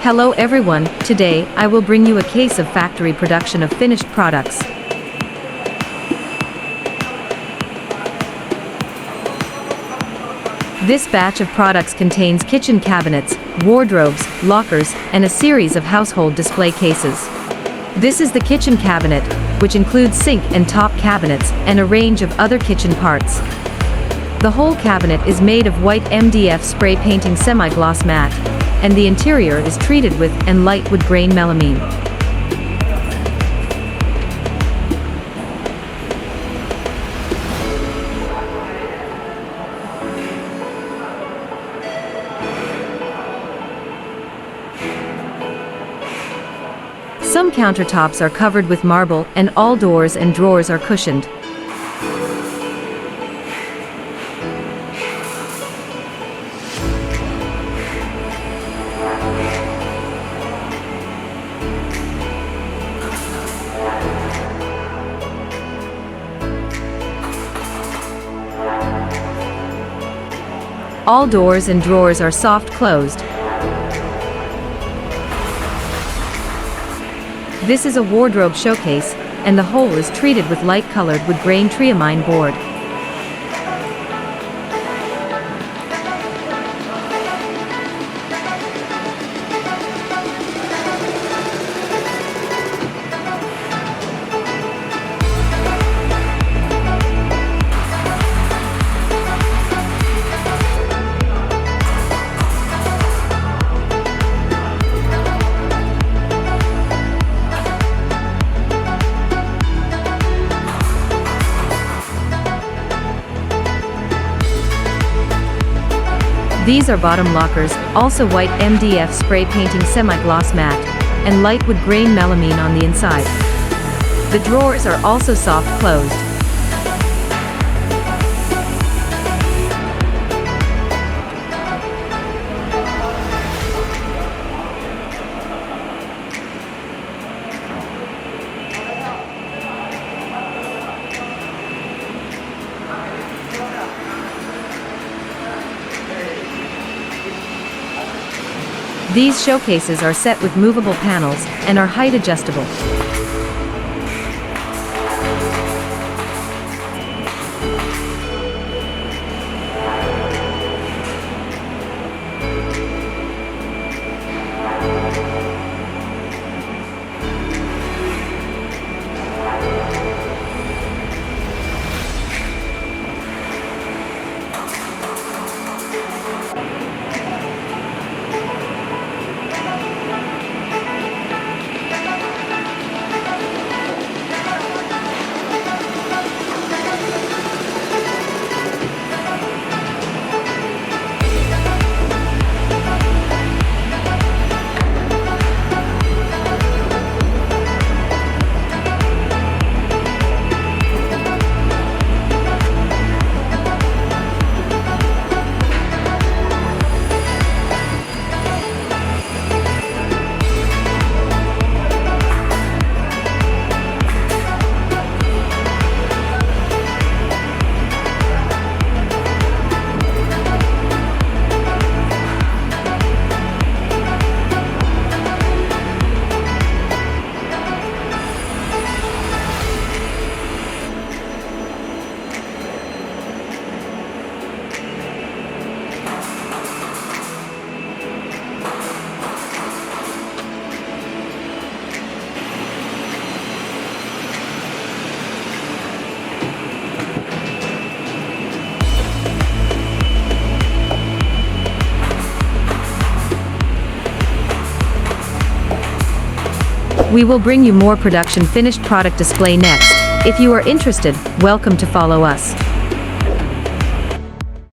Hello everyone, today I will bring you a case of factory production of finished products. This batch of products contains kitchen cabinets, wardrobes, lockers, and a series of household display cases. This is the kitchen cabinet, which includes sink and top cabinets, and a range of other kitchen parts. The whole cabinet is made of white MDF spray painting semi-gloss matte, and the interior is treated with and light wood grain melamine. Some countertops are covered with marble, and all doors and drawers are cushioned. All doors and drawers are soft closed. This is a wardrobe showcase, and the whole is treated with light-colored wood grain triamine board. These are bottom lockers, also white MDF spray painting semi-gloss matte, and light wood grain melamine on the inside. The drawers are also soft closed. These showcases are set with movable panels, and are height adjustable. We will bring you more production finished product display next. If you are interested, welcome to follow us.